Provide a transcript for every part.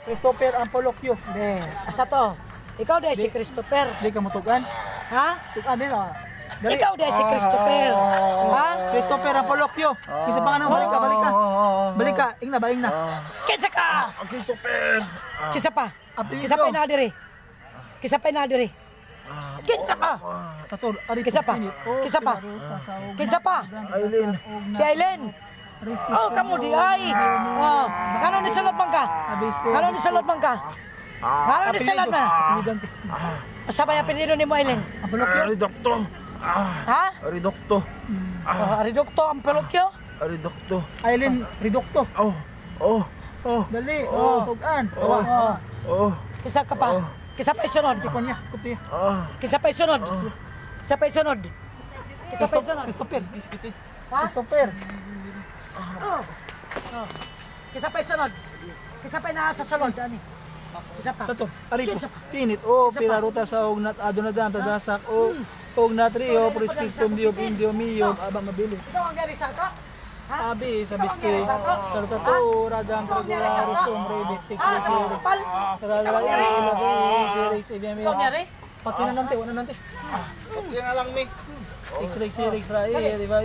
Christopher Ampolokyo. Be, asa to? Ikaw dahil si Christopher. Di ka mo tugan? Ha? Tugan din ah. Dali. Ikaw dahil si Christopher. Ha? Christopher Ampolokyo. Kisa pa ka nang balik ka, balik ka. Balik ka, ing na ba, ing na. Kinsa ka? Christopher. Kinsa pa? Apelido. Kinsa pa inadiri? Kinsa pa inadiri? Kinsa pa? Satur, ari Kinsa pa? Kinsa pa? Kinsa pa? Aileen. Si Aileen. Oh, kamu di ay. Oh, ano ni salot man ka? Ano ni salot man ka? Ano ni salot man? Sabay apelyido ni mo Aileen. Ari doktor. Ha? Ari doktor. Ari doktor ang pelokyo? Ari doktor. Aileen Ridokto. Oh. Dali, Oh. tugan. Oh. Oh. Kisa ka pa? Kisa pa isunod? Kunya, kupi. Kisa pa isunod? Kisa pa isunod? Kisa pa isunod? Christopher. Ha? Christopher. Oh. Kisa pa isunod? Kisa pa inaasa salod? Ani? Kisa pa? Satur, ari ko. Kinsa pa? Tinit piraruta sa og nat adonadan tadasak og natrio prescriptum indio mio aba mabili. Ikaw ang gari sa to? Abi sa biste sa to radang regular sombre bitik series. Kadalwa ilagay series Ikaw ibang nyari? pati na nante wala nante. Kaya nga lang, mi. X-ray series ra di ba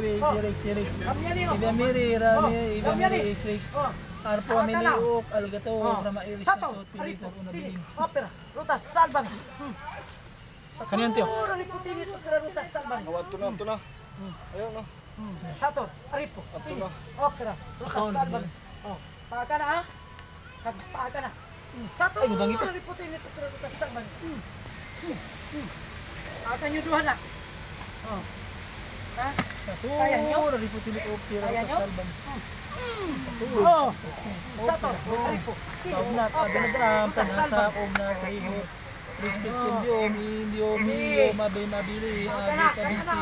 series. Ibang miri rami ibang miri series. Arpo amini ok algato rama iris sa sot pilito una bilin. Opera, rutas, salban. Kaniyan tiyo. Puro riputin ito, rutas, salban. Awad to na. Ayun, no. Sato, aripo, pili. Opera, rutas, salban. Oh, paka na ha? Paka na. Sato, Ay, gudang ito. riputin ito, rutas, salban. Paka nyo duha na. Oh. Ha? Kaya nyo? Satur, riputin ito pira Kaya sa nyo? salban. Oh. Sato, aripo. Sa ugnat adonadan tadasak og natrio prescriptum indio mio mabili abi sa biste.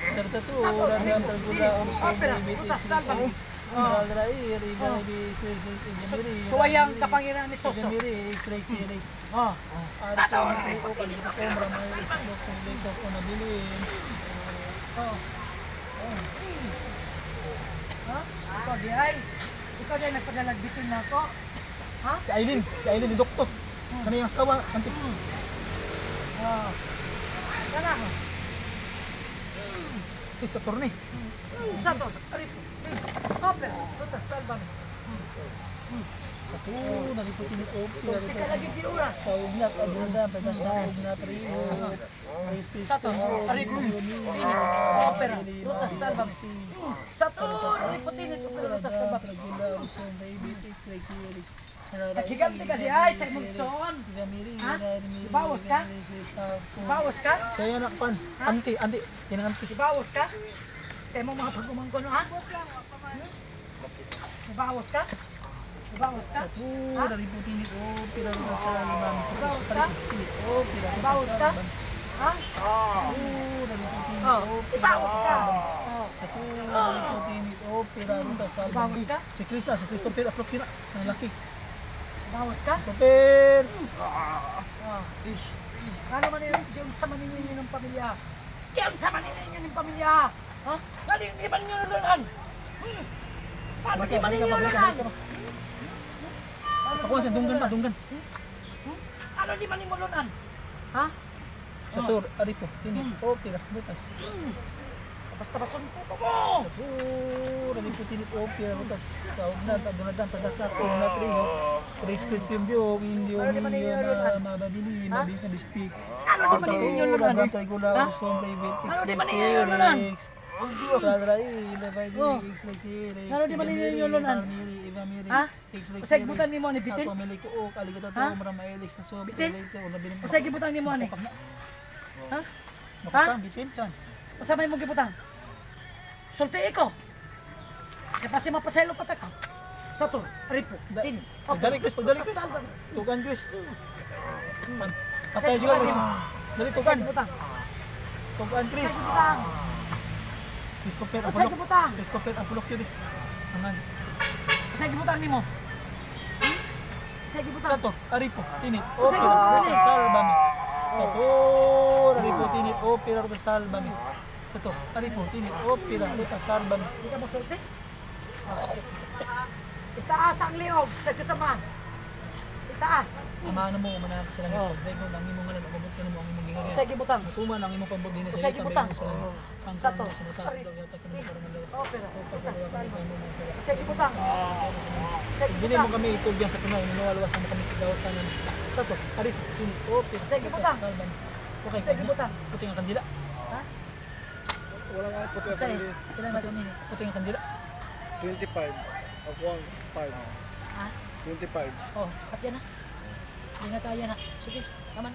Serta tu radang tergula og sombre bitik series. Radrai ribabi series. Suwayang kapangyarihan ni Soso. Series. Oh. Sato, o kalito ko maramay sa kung lento ko nabilin. Ha? Ikaw di ay. Ikaw di ay nagpadalagbitin na ako. Ha? Si Aileen ni doktor. Kani yang asawa antik. Oh. Kana mo. Sa turni. Sato, aripo. Opera, rutas, salban. Sa tu naliputin ito pira Ika lagi di oras. sa ugnat adonadan tadasak og natrio. Sato, aripo. Tini, opera, rutas, salban. Sato, aripo tini, rutas, salban. Naghiganti ka si ay sa imugsoon. Ha? Ibawas ka? Ibawas ka? Saya anak pan. Anti, yan ang anti. Ibawas ka? Sa imong mga pag-umangko no ha? Ibawas ka? Ibawas ka? Tu naliputin ito pira sa salban. Ibawas ka? Pira Ibawas ka? Ha? naliputin Oh, ito ibawas ka? Oh. sa tu naliputin ito pira sa salban. Ibawas ka? Si Christopher Aprokira, ang laki. Ibawas ka? Christopher! Ano man yun? Diyan sa maninyo ng pamilya. Diyan sa maninyo ng pamilya. Ha? Galing, di ba ninyo nulunan? Saan di ba ninyo nulunan? Ako sa dunggan. Ano di ba ninyo nulunan? Ha? Sa tur, aripo, tinit, pira, butas. Basta basun po mo! Sa tur, naliputin ito pira, butas. Sa ugnat, adonadan, tadasak, og natrio. Prescriptum indio mio mababili, mabis na bistik. Ano di ba ninyo nulunan? Radang tergula og sombre bitik Ano di ba ninyo nulunan? Radrai, labay Oh. series. Ano di ba ninyo nulunan? Ha? Usay gibutan nimo ni bitin? Ako pamili ko og aligata to Ha? maramay Alex na so Bitin? ito una bilin. Usay gibutan nimo ani? Ha? Makapang bitin chan. Usa may mo gibutang? Sulti ko. Kaya pa si mapaselo pa ta ka. Sa to, ripo, tin. Pagdali Chris. Tugan Chris. Patay juga Chris. Dali tugan. Gibutang. Tugan Chris. Gibutang. Christopher Usay Apolok. gibutang. Christopher Apolok yun. Angan. Usay gibutang nimo. Usay gibutang. Sato, aripo, tinit. Usay gibutang ni. Salbami. Sato, aripo, tinit. Pira ro salbami. Sato, aripo, tinit. Pira ro salbami. Di ka mo sulti? Itaas ang liog sa kasamaan. Itaas. Taas. Amano mo manang sa langit. Dahil mo nang imong ngalan umabot ka nimo ang imong gingawa. Sige butang. Mutuman ang imong pambog dinhi sa Sige, ita butang. sa langit. Ang Sato. sa mata daw yata ka nimo para malaw. Opera. Pasalawa kami sa imong sa. Sige butang. Sige Dili butang. mo kami itubyan sa kuno, niluwalwasan mo kami sa dawatan. Sa to, ari, ini, okay. Sige, butang. Okay, Sige, butang. puti ang kandila. Ha? Wala nga puti ang Say, pili. ilan na 2 minutes? Puti ang kandila. 25. Ako ang 5. Ha? 25. Oh, at yan na. Hindi na kaya na. Sige, naman.